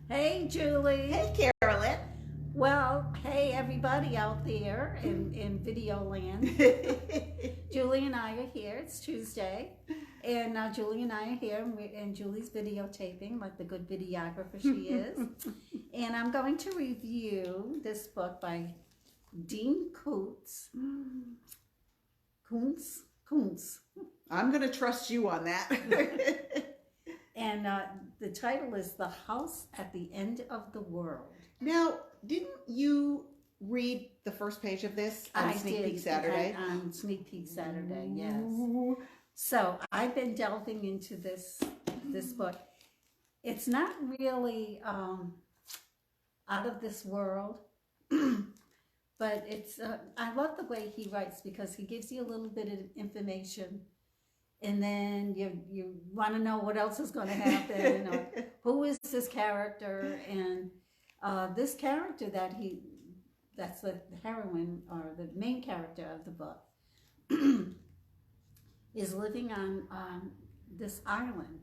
Hey, Julie. Hey, Carolyn. Well, hey, everybody out there in video land. Julie and I are here. It's Tuesday. And Julie and I are here, and Julie's videotaping like the good videographer she is. And I'm going to review this book by Dean Koontz. Koontz. I'm going to trust you on that. And the title is The House at the End of the World. Now, didn't you read the first page of this on Sneak Peek Saturday? On Sneak Peek Saturday, yes. So I've been delving into this book. It's not really out of this world, but it's. I love the way he writes because he gives you a little bit of information, and then you want to know what else is going to happen, or who is this character, and this character that's the heroine or the main character of the book, is living on this island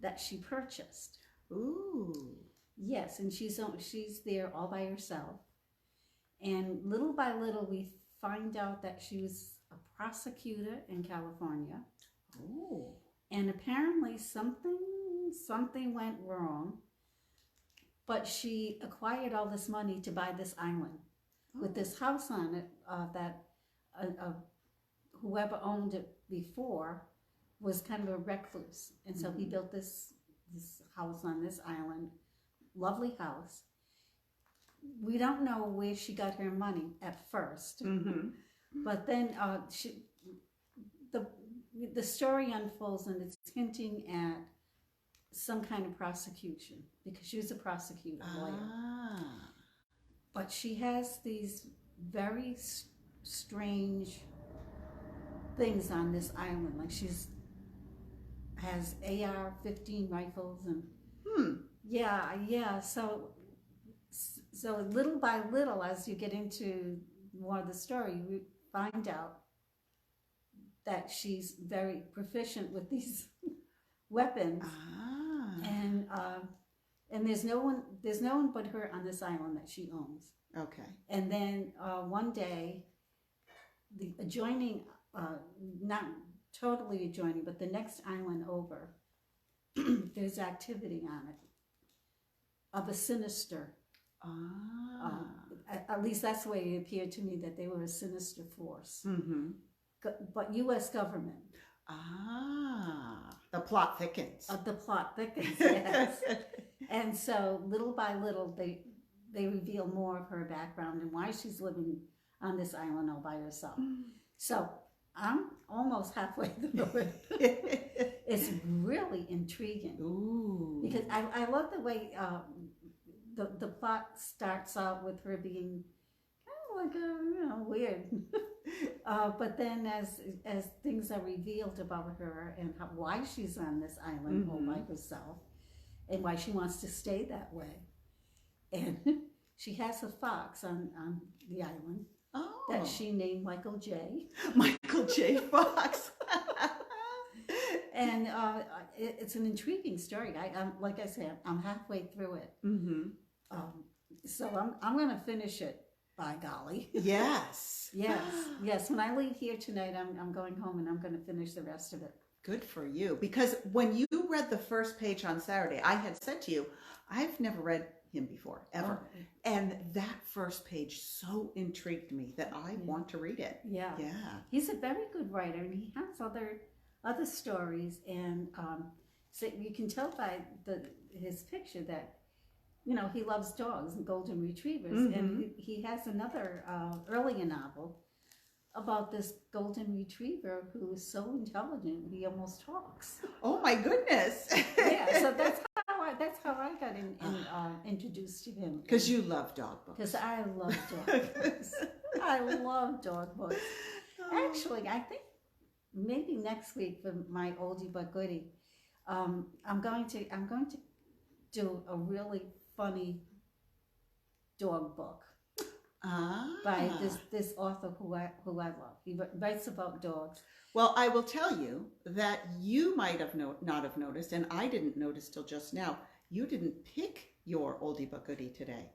that she purchased. Ooh. Yes, and she's there all by herself. And little by little, we find out that she was a prosecutor in California. Oh. And apparently something went wrong. But she acquired all this money to buy this island with this house on it that whoever owned it before was kind of a recluse. And so he built this house on this island, lovely house. We don't know where she got her money at first, but then the story unfolds and it's hinting at some kind of prosecution because she was a prosecutor lawyer. But she has these very strange things on this island. Like has AR-15 rifles and yeah. So little by little, as you get into more of the story, we find out that she's very proficient with these weapons. And there's no one but her on this island that she owns. Okay. And then one day, the adjoining, not totally adjoining, but the next island over, there's activity on it of a sinister. At least that's the way it appeared to me, that they were a sinister force. But U.S. government. The plot thickens. The plot thickens, yes. And so little by little, they reveal more of her background and why she's living on this island all by herself. So I'm almost halfway through it. It's really intriguing. Ooh. Because I love the way the plot starts out with her being kind of like weird. But then as things are revealed about her and why she's on this island all by herself and why she wants to stay that way. And she has a fox on the island that she named Michael J. Michael J. Fox. And it's an intriguing story. I'm like I said, I'm halfway through it. So I'm going to finish it, by golly. Yes. Yes. When I leave here tonight, I'm going home and I'm going to finish the rest of it. Good for you. Because when you read the first page on Saturday, I had said to you, I've never read him before, ever. And that first page so intrigued me that I want to read it. Yeah. He's a very good writer, and he has other stories, and so you can tell by his picture that he loves dogs and golden retrievers. And he has another earlier novel about this golden retriever who is so intelligent he almost talks. Oh my goodness! Yeah, so that's how I got introduced to him. Because you love dog books. Because I love dog books. I love dog books. Actually, I think maybe next week for my oldie but goodie, I'm going to do a really funny dog book by this author who I love. He writes about dogs. Well, I will tell you that you might have not have noticed, and I didn't notice till just now. you didn't pick your oldie but goodie today.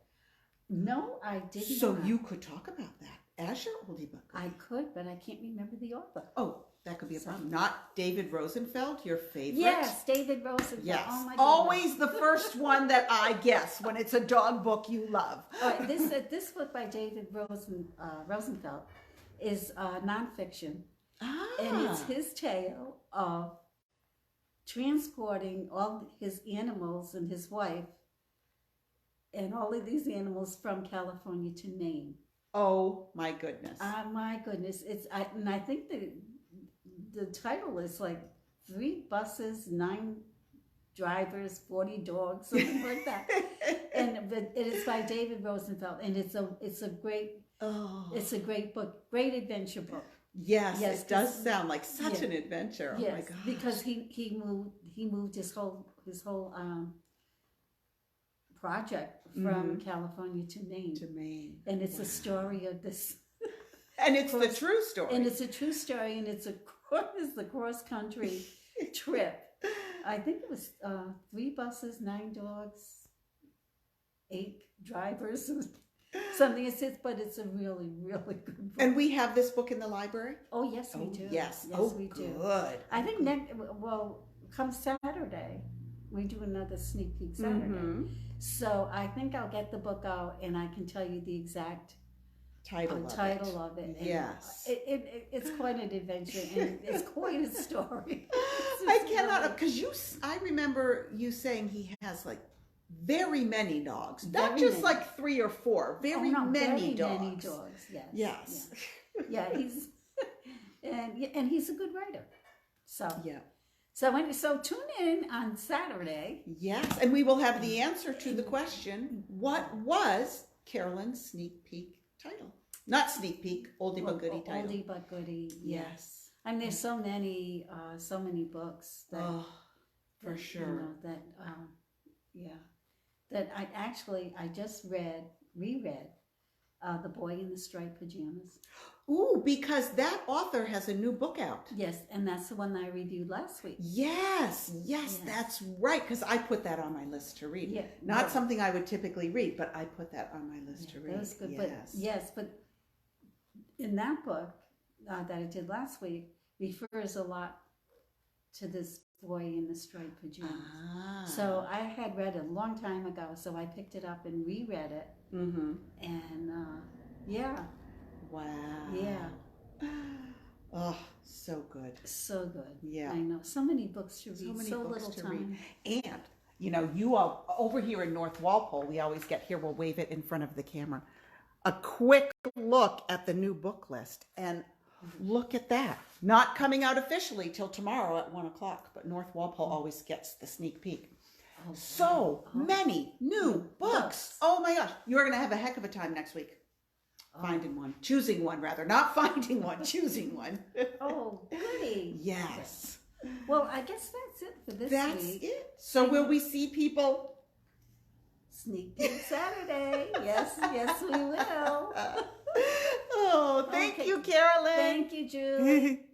No, I didn't. So you could talk about that as your oldie but goodie. I could, but I can't remember the author. Oh, that could be a problem. Not David Rosenfeld, your favorite? Yes, David Rosenfeld. Yes. Oh my goodness. Always the first one that I guess when it's a dog book you love. This book by David Rosenfeld is nonfiction. And it's his tale of transporting all his animals and his wife and all of these animals from California to Maine. Oh my goodness. My goodness. And I think the title is like 3 buses, 9 drivers, 40 dogs, something like that. But it is by David Rosenfeld, and it's a great book, great adventure book. Yes, it does sound like such an adventure. Oh my gosh. Because he moved his whole project from California to Maine. And it's a story of this. And it's the true story. And it's a true story, and it's the cross country trip. I think it was 3 buses, 9 dogs, 8 drivers. Something but it's a really, really good book. And we have this book in the library? Oh, yes, we do. Yes. We do. Good. I think come Saturday, we do another sneak peek Saturday. Mm-hmm. So I think I'll get the book out and I can tell you the exact title of it. And yes. It's quite an adventure and it's quite a story. I cannot, because I remember you saying he has like very many dogs, not just like 3 or 4, very many dogs. Many dogs, yes. Yes. Yeah, he's and he's a good writer. So yeah. So tune in on Saturday. Yes, and we will have the answer to the question: what was Carolyn's sneak peek title? Not sneak peek, oldie but goodie title. Oldie but goodie. Yes. I mean, there's so many books that. For sure. You know, that I just reread The Boy in the Striped Pajamas. Ooh, because that author has a new book out. Yes, and that's the one that I reviewed last week. Yes, that's right, because I put that on my list to read. Yeah, Not something I would typically read, but I put that on my list to read. That was good, yes. but in that book that I did last week, refers a lot to this boy in the striped pajamas. So I had read it a long time ago, so I picked it up and reread it. Mm-hmm. And Wow. Yeah. Oh, so good. So good. Yeah. I know. So many books to read. So little time. Read. And, you all, over here in North Walpole, we always get here, we'll wave it in front of the camera. A quick look at the new book list. And look at that. Not coming out officially till tomorrow at 1:00, but North Walpole always gets the sneak peek. Oh, so many new books. Oh my gosh. You're going to have a heck of a time next week. Choosing one rather, not finding one, choosing one. Oh, goody. Yes. Well, I guess that's it for this week. That's it. So will we see people? Sneak peek Saturday. Yes, we will. Oh, thank you, Carolyn. Thank you, Julie.